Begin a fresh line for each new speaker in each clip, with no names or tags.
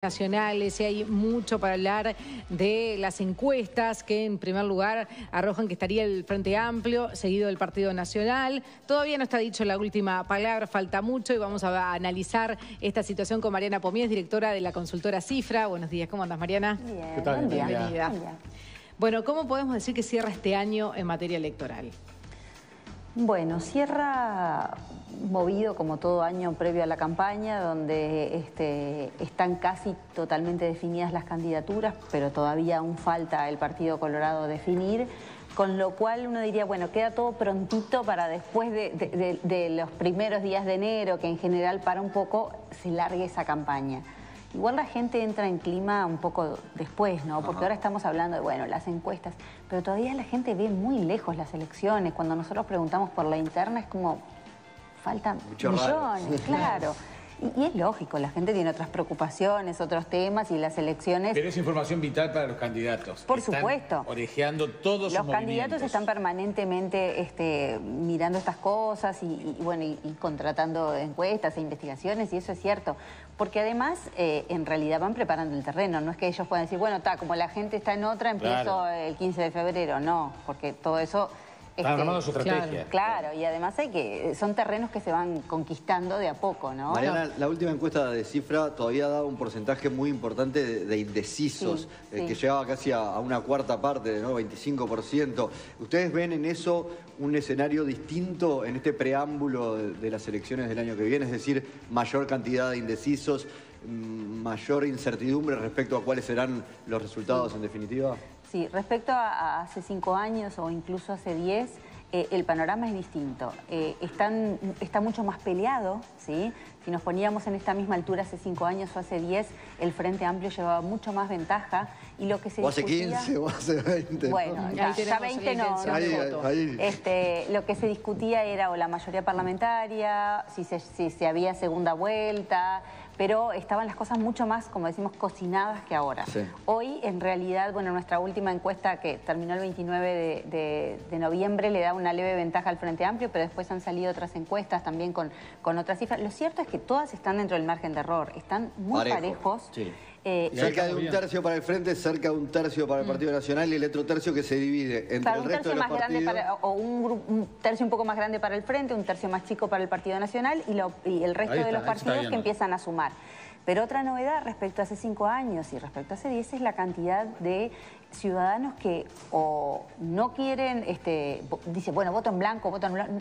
Nacionales y hay mucho para hablar de las encuestas que en primer lugar arrojan que estaría el Frente Amplio, seguido del Partido Nacional. Todavía no está dicho la última palabra, falta mucho y vamos a analizar esta situación con Mariana Pomies, directora de la consultora Cifra. Buenos días, ¿cómo andas, Mariana?
Bien,
¿Qué tal?
Bienvenida. Bueno, ¿cómo podemos decir que cierra este año en materia electoral?
Bueno, cierra movido como todo año previo a la campaña, donde están casi totalmente definidas las candidaturas, pero todavía aún falta el Partido Colorado definir, con lo cual uno diría, bueno, queda todo prontito para después de los primeros días de enero, que en general para un poco se largue esa campaña. Igual la gente entra en clima un poco después, ¿no? Porque ahora estamos hablando de, bueno, las encuestas, pero todavía la gente ve muy lejos las elecciones. Cuando nosotros preguntamos por la interna es como, faltan millones, claro. Y es lógico, la gente tiene otras preocupaciones, otros temas y las elecciones...
Pero es información vital para los candidatos.
Por supuesto.
Orejeando todos sus movimientos.
Los candidatos están permanentemente mirando estas cosas y contratando encuestas e investigaciones, y eso es cierto. Porque además, en realidad van preparando el terreno. No es que ellos puedan decir, bueno, como la gente está en otra, empiezo el 15 de febrero. No, porque todo eso...
Están armando su estrategia.
Claro, y además son terrenos que se van conquistando de a poco, ¿no?
Mariana, la última encuesta de Cifra todavía daba un porcentaje muy importante de indecisos, que llegaba casi a una cuarta parte, ¿no? 25%. ¿Ustedes ven en eso un escenario distinto en este preámbulo de las elecciones del año que viene? Es decir, mayor cantidad de indecisos, mayor incertidumbre respecto a cuáles serán los resultados en definitiva.
Sí, respecto a hace 5 años o incluso hace 10, el panorama es distinto. Está mucho más peleado, ¿sí? Si nos poníamos en esta misma altura hace 5 años o hace 10, el Frente Amplio llevaba mucho más ventaja y lo que se discutía...
O hace 15 o hace 20.
Bueno, ya 20 no. Lo que se discutía era o la mayoría parlamentaria, si se había segunda vuelta... pero estaban las cosas mucho más, como decimos, cocinadas que ahora. Sí. Hoy, en realidad, bueno, nuestra última encuesta que terminó el 29 de noviembre le da una leve ventaja al Frente Amplio, pero después han salido otras encuestas también con otras cifras. Lo cierto es que todas están dentro del margen de error, están muy parejos. Sí.
Cerca de un tercio para el Frente, cerca de un tercio para el Partido Nacional y el otro tercio que se divide entre el resto de los partidos.
Un tercio un poco más grande para el Frente, un tercio más chico para el Partido Nacional y el resto de los partidos que empiezan a sumar. Pero otra novedad respecto a hace 5 años y respecto a hace 10 es la cantidad de ciudadanos que o no quieren, dicen, bueno, voto en blanco,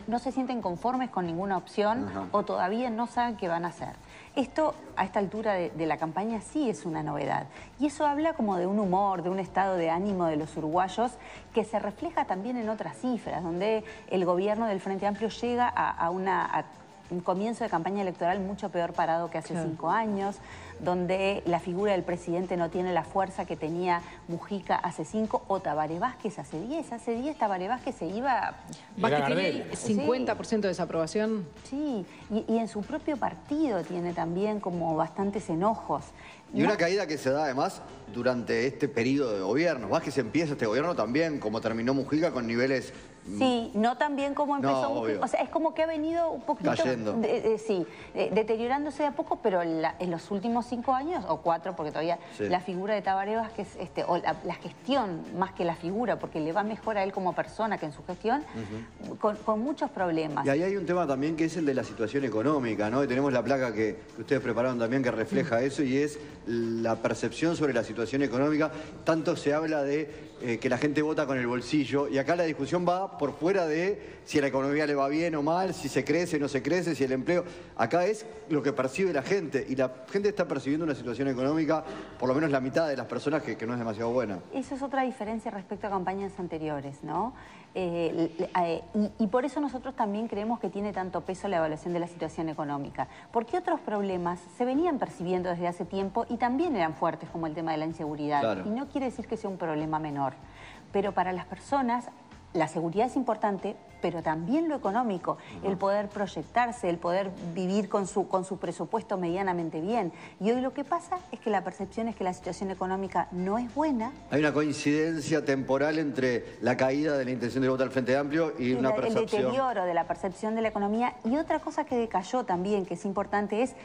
no se sienten conformes con ninguna opción o todavía no saben qué van a hacer. Esto, a esta altura de la campaña, sí es una novedad. Y eso habla como de un humor, de un estado de ánimo de los uruguayos que se refleja también en otras cifras, donde el gobierno del Frente Amplio llega a un comienzo de campaña electoral mucho peor parado que hace 5 años, donde la figura del presidente no tiene la fuerza que tenía Mujica hace 5 o Tabaré Vázquez hace 10. Hace 10 Tabaré Vázquez se iba...
Vázquez tiene 50% de desaprobación.
Sí, y en su propio partido tiene también como bastantes enojos.
Y una caída que se da además durante este periodo de gobierno. Vázquez empieza este gobierno también, como terminó Mujica, con niveles...
Sí, no tan bien como empezó Mujica. O sea, es como que ha venido un poquito...
Cayendo.
Deteriorándose de a poco, pero en los últimos 5 años, o 4, porque todavía la figura de Tabaré Vázquez, o la gestión más que la figura, porque le va mejor a él como persona que en su gestión, con muchos problemas.
Y ahí hay un tema también que es el de la situación económica, ¿no? Y tenemos la placa que ustedes prepararon también que refleja eso, y es la percepción sobre la situación económica. Tanto se habla de que la gente vota con el bolsillo, y acá la discusión va por fuera de si a la economía le va bien o mal, si se crece, no se crece, si el empleo... Acá es lo que percibe la gente, y la gente está percibiendo una situación económica, por lo menos la mitad de las personas, que no es demasiado buena.
Eso es otra diferencia respecto a campañas anteriores, ¿no? Y por eso nosotros también creemos que tiene tanto peso la evaluación de la situación económica, porque otros problemas se venían percibiendo desde hace tiempo y también eran fuertes, como el tema de la inseguridad. Claro. Y no quiere decir que sea un problema menor, pero para las personas la seguridad es importante, pero también lo económico, el poder proyectarse, el poder vivir con su presupuesto medianamente bien. Y hoy lo que pasa es que la percepción es que la situación económica no es buena.
Hay una coincidencia temporal entre la caída de la intención de voto al Frente Amplio y una percepción...
El deterioro de la percepción de la economía. Y otra cosa que decayó también, que es importante, es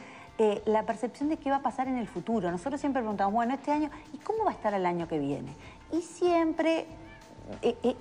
la percepción de qué va a pasar en el futuro. Nosotros siempre preguntamos, bueno, este año, ¿y cómo va a estar el año que viene? Y siempre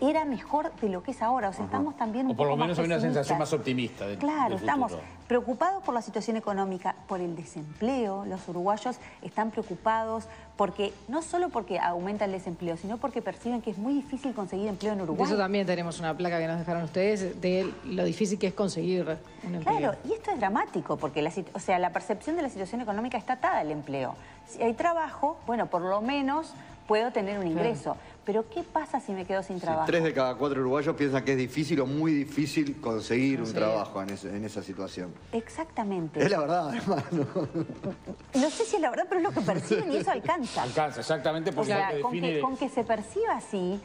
era mejor de lo que es ahora. O sea, estamos también un
poco más
O por lo menos
hay una sensación más optimista
Claro,
del
estamos
futuro.
preocupados por la situación económica, por el desempleo. Los uruguayos están preocupados porque no solo porque aumenta el desempleo, sino porque perciben que es muy difícil conseguir empleo en Uruguay.
De eso también tenemos una placa que nos dejaron ustedes de lo difícil que es conseguir un empleo.
Claro, y esto es dramático porque la percepción de la situación económica está atada al empleo. Si hay trabajo, bueno, por lo menos puedo tener un ingreso. Pero ¿qué pasa si me quedo sin trabajo?
3 de cada 4 uruguayos piensan que es difícil o muy difícil conseguir un trabajo en esa situación.
Exactamente.
Es la verdad, hermano.
No sé si es la verdad, pero es lo que perciben y eso alcanza.
Alcanza, exactamente, porque
O sea,
lo que define...
con que se perciba así,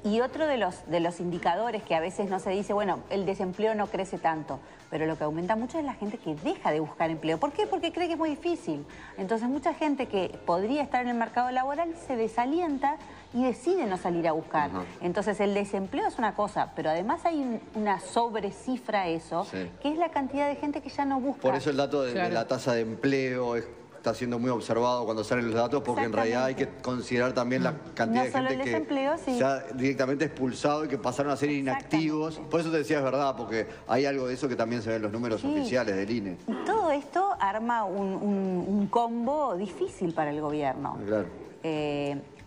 y otro de los indicadores que a veces no se dice, bueno, el desempleo no crece tanto, pero lo que aumenta mucho es la gente que deja de buscar empleo. ¿Por qué? Porque cree que es muy difícil. Entonces mucha gente que podría estar en el mercado laboral se desalienta y decide no salir a buscar. Entonces el desempleo es una cosa, pero además hay una sobrecifra a eso, que es la cantidad de gente que ya no busca.
Por eso el dato de la tasa de empleo está siendo muy observado cuando salen los datos, porque en realidad hay que considerar también la cantidad de gente que se ha directamente expulsado y que pasaron a ser inactivos. Por eso te decía, es verdad, porque hay algo de eso que también se ve en los números oficiales del INE.
Y todo esto arma un combo difícil para el gobierno.
Claro.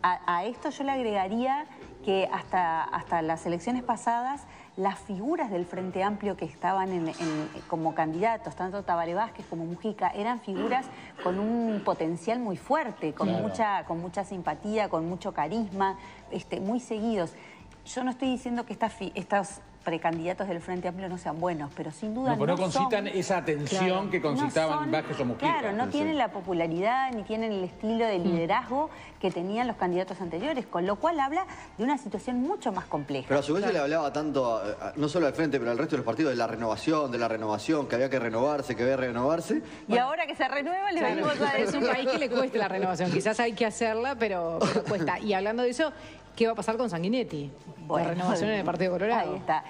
A esto yo le agregaría que hasta las elecciones pasadas, las figuras del Frente Amplio que estaban como candidatos, tanto Tabaré Vázquez como Mujica, eran figuras con un potencial muy fuerte, con mucha simpatía, con mucho carisma, muy seguidos. Yo no estoy diciendo que estos precandidatos del Frente Amplio no sean buenos, pero sin duda
no concitan esa atención que concitaban Vázquez o Mujica.
Claro, no tienen la popularidad ni tienen el estilo de liderazgo que tenían los candidatos anteriores, con lo cual habla de una situación mucho más compleja.
Pero a su vez se le hablaba tanto, no solo al Frente, pero al resto de los partidos, de la renovación, que había que renovarse,
Y ahora que se renueva, le venimos a decir.
Es un país que le cuesta la renovación. Quizás hay que hacerla, pero cuesta. Y hablando de eso, ¿qué va a pasar con Sanguinetti?
Bueno,
la renovación en el Partido Colorado.
Ahí está.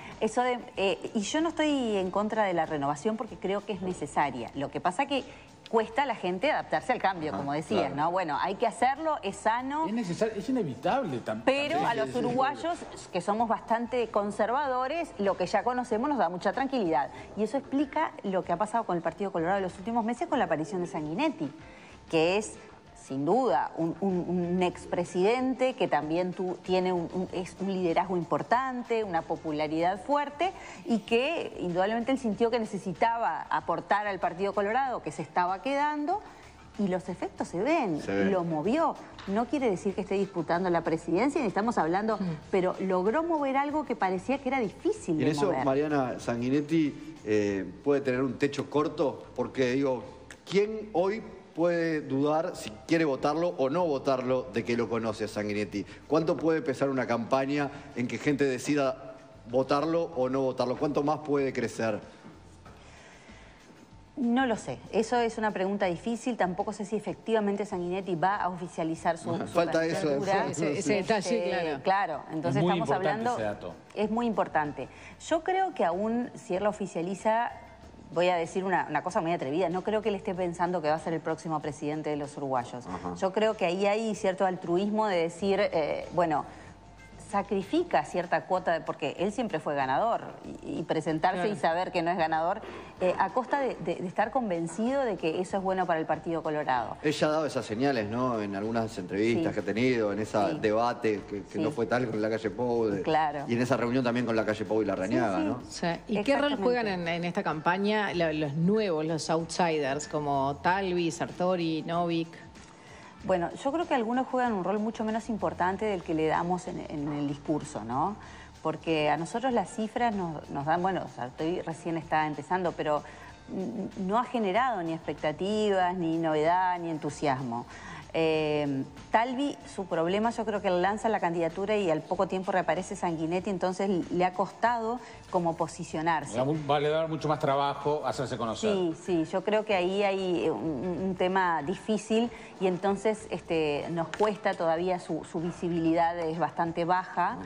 Y yo no estoy en contra de la renovación porque creo que es necesaria. Lo que pasa que cuesta a la gente adaptarse al cambio, como decías, ¿no? Bueno, hay que hacerlo, es sano.
Es necesario, es inevitable también.
Pero a los uruguayos, que somos bastante conservadores, lo que ya conocemos nos da mucha tranquilidad. Y eso explica lo que ha pasado con el Partido Colorado en los últimos meses con la aparición de Sanguinetti, que es sin duda un expresidente que también tiene un liderazgo importante, una popularidad fuerte y que indudablemente él sintió que necesitaba aportar al Partido Colorado, que se estaba quedando, y los efectos se ven. Lo movió. No quiere decir que esté disputando la presidencia, ni estamos hablando, pero logró mover algo que parecía que era difícil de mover.
En eso, Mariana, Sanguinetti puede tener un techo corto, porque digo, ¿quién hoy puede dudar si quiere votarlo o no votarlo de que lo conoce a Sanguinetti? ¿Cuánto puede pesar una campaña en que gente decida votarlo o no votarlo? ¿Cuánto más puede crecer?
No lo sé. Eso es una pregunta difícil. Tampoco sé si efectivamente Sanguinetti va a oficializar su
falta eso,
ese detalle, claro.
Claro, entonces
es muy
estamos hablando...
ese dato.
Es muy importante. Yo creo que aún si él lo oficializa... Voy a decir una cosa muy atrevida, no creo que él esté pensando que va a ser el próximo presidente de los uruguayos. Yo creo que ahí hay cierto altruismo de decir, bueno, sacrifica cierta cuota, porque él siempre fue ganador, y presentarse y saber que no es ganador, a costa de estar convencido de que eso es bueno para el Partido Colorado.
Ella ha dado esas señales, ¿no? En algunas entrevistas que ha tenido, en ese debate que no fue tal con la calle Pou. Y en esa reunión también con la calle Pou y Larrañaga, ¿no?
Sí. ¿Y qué rol juegan en esta campaña los nuevos, los outsiders, como Talvi, Sartori, Novik?
Bueno, yo creo que algunos juegan un rol mucho menos importante del que le damos en el discurso, ¿no? Porque a nosotros las cifras nos dan, bueno, Sartori recién está empezando, pero no ha generado ni expectativas, ni novedad, ni entusiasmo. Talvi, su problema, yo creo que él lanza la candidatura y al poco tiempo reaparece Sanguinetti, entonces le ha costado como posicionarse.
Va a dar mucho más trabajo hacerse conocer.
Sí, yo creo que ahí hay un tema difícil y entonces nos cuesta todavía, su visibilidad es bastante baja,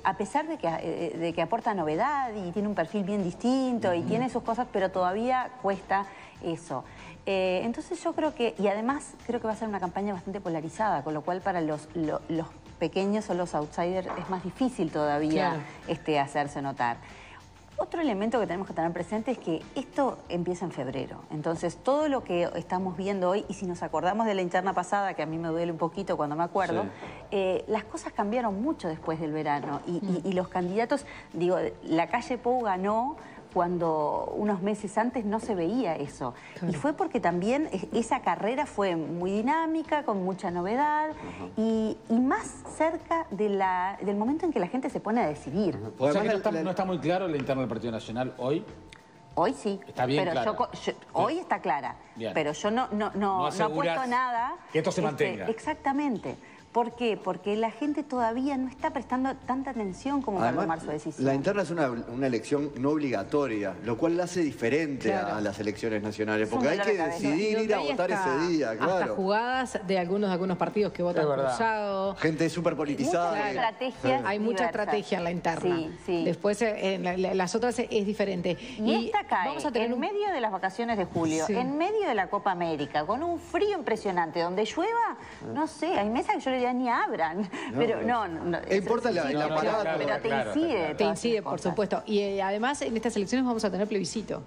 a pesar de que aporta novedad y tiene un perfil bien distinto y tiene sus cosas, pero todavía cuesta eso. Entonces yo creo que, y además creo que va a ser una campaña bastante polarizada, con lo cual para los pequeños o los outsiders es más difícil todavía hacerse notar. Otro elemento que tenemos que tener presente es que esto empieza en febrero. Entonces, todo lo que estamos viendo hoy, y si nos acordamos de la interna pasada, que a mí me duele un poquito cuando me acuerdo, las cosas cambiaron mucho después del verano. Y los candidatos, digo, la calle Pou ganó cuando unos meses antes no se veía eso. Y fue porque también esa carrera fue muy dinámica, con mucha novedad, y más cerca del momento en que la gente se pone a decidir.
O sea que no está muy claro la interna del Partido Nacional hoy.
Hoy sí.
Está bien
pero hoy está clara. Bien. Pero yo no apuesto nada.
Que esto se mantenga.
Exactamente. ¿Por qué? Porque la gente todavía no está prestando tanta atención como para tomar su decisión.
La interna es una elección no obligatoria, lo cual la hace diferente a las elecciones nacionales, porque hay que decidir ir a votar ese día, claro.
Hasta jugadas de algunos partidos que votan cruzado.
Gente súper politizada.
Hay mucha estrategia en la interna. Sí. Después en las otras es diferente.
Y esta cae en medio de las vacaciones de julio, en medio de la Copa América, con un frío impresionante, donde llueva, no sé, hay mesas que yo le ni abran, pero no
importa la parada,
pero te incide
por supuesto, y además en estas elecciones vamos a tener plebiscito.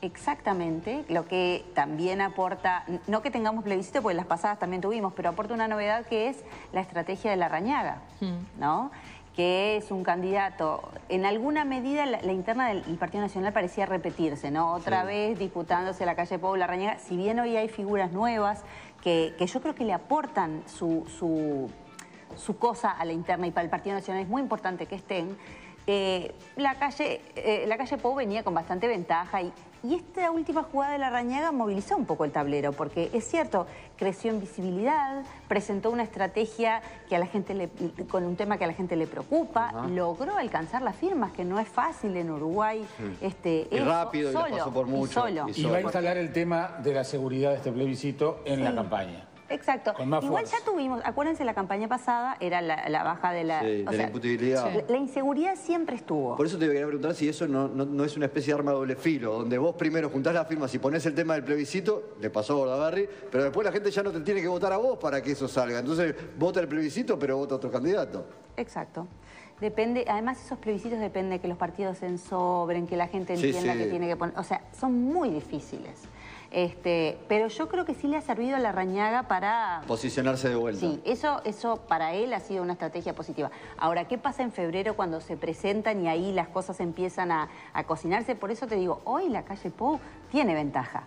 Exactamente, lo que también aporta, no que tengamos plebiscito, porque las pasadas también tuvimos, pero aporta una novedad que es la estrategia de Larrañaga, ¿no? Que es un candidato, en alguna medida la interna del Partido Nacional parecía repetirse, ¿no? Otra vez disputándose la calle Pou, Larrañaga, si bien hoy hay figuras nuevas que yo creo que le aportan su cosa a la interna, y para el Partido Nacional es muy importante que estén, la calle Pou venía con bastante ventaja y esta última jugada de Larrañaga movilizó un poco el tablero, porque es cierto, creció en visibilidad, presentó una estrategia que a la gente con un tema que a la gente le preocupa, logró alcanzar las firmas, que no es fácil en Uruguay.
Y rápido, y pasó por mucho.
Y va a instalar el tema de la seguridad de este plebiscito en la campaña.
Exacto. Igual ya tuvimos, acuérdense, la campaña pasada era la baja de la
imputabilidad.
La inseguridad siempre estuvo.
Por eso te quería preguntar si eso no es una especie de arma de doble filo, donde vos primero juntás las firmas y ponés el tema del plebiscito, le pasó a Bordaberry, pero después la gente ya no te tiene que votar a vos para que eso salga. Entonces vota el plebiscito, pero vota otro candidato.
Exacto. Depende, además esos plebiscitos depende de que los partidos se ensobren, que la gente entienda que tiene que poner, o sea, son muy difíciles. Pero yo creo que sí le ha servido a Larrañaga para
posicionarse de vuelta.
Sí, eso para él ha sido una estrategia positiva. Ahora, ¿qué pasa en febrero cuando se presentan y ahí las cosas empiezan a cocinarse? Por eso te digo, hoy la calle Pou tiene ventaja.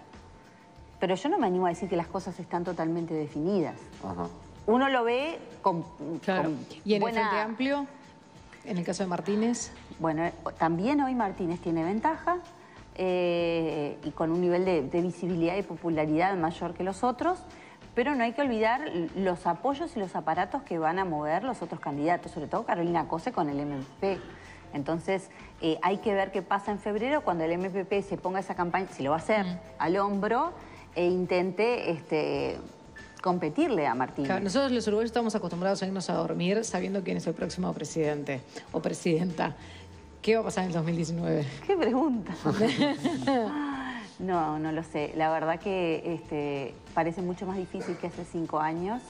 Pero yo no me animo a decir que las cosas están totalmente definidas. Uno lo ve con
¿Y en el Frente Amplio? ¿En el caso de Martínez?
Bueno, también hoy Martínez tiene ventaja. Y con un nivel de visibilidad y popularidad mayor que los otros, pero no hay que olvidar los apoyos y los aparatos que van a mover los otros candidatos, sobre todo Carolina Cose con el MPP. Entonces hay que ver qué pasa en febrero cuando el MPP se ponga esa campaña, si lo va a hacer, al hombro e intente competirle a Martínez.
Claro, nosotros los uruguayos estamos acostumbrados a irnos a dormir sabiendo quién es el próximo presidente o presidenta. ¿Qué va a pasar en el 2019?
¿Qué pregunta? No lo sé. La verdad que parece mucho más difícil que hace 5 años.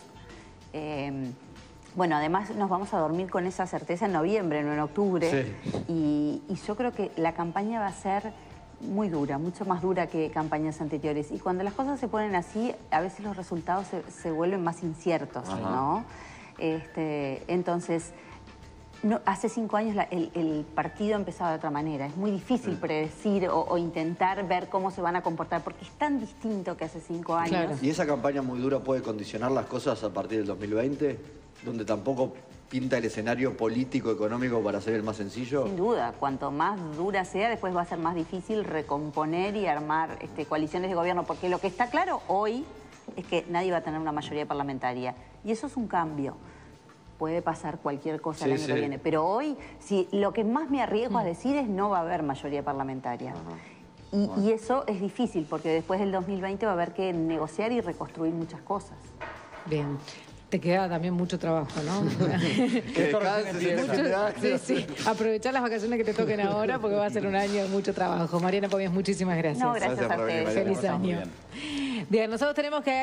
Bueno, además nos vamos a dormir con esa certeza en noviembre, no en octubre. Y yo creo que la campaña va a ser muy dura, mucho más dura que campañas anteriores. Y cuando las cosas se ponen así, a veces los resultados se vuelven más inciertos, ¿no? Entonces... No, hace 5 años el partido empezaba de otra manera. Es muy difícil predecir o intentar ver cómo se van a comportar, porque es tan distinto que hace 5 años.
Claro. ¿Y esa campaña muy dura puede condicionar las cosas a partir del 2020? Donde tampoco pinta el escenario político, económico para ser el más sencillo.
Sin duda. Cuanto más dura sea, después va a ser más difícil recomponer y armar coaliciones de gobierno. Porque lo que está claro hoy es que nadie va a tener una mayoría parlamentaria. Y eso es un cambio. Puede pasar cualquier cosa el año que viene. Pero hoy, lo que más me arriesgo a decir es no va a haber mayoría parlamentaria. Y eso es difícil, porque después del 2020 va a haber que negociar y reconstruir muchas cosas.
Bien. Te queda también mucho trabajo, ¿no? Sí. Aprovechar las vacaciones que te toquen ahora porque va a ser un año de mucho trabajo. Mariana Pomies, muchísimas gracias.
No, gracias a ustedes.
Feliz año. Bien, nosotros tenemos que...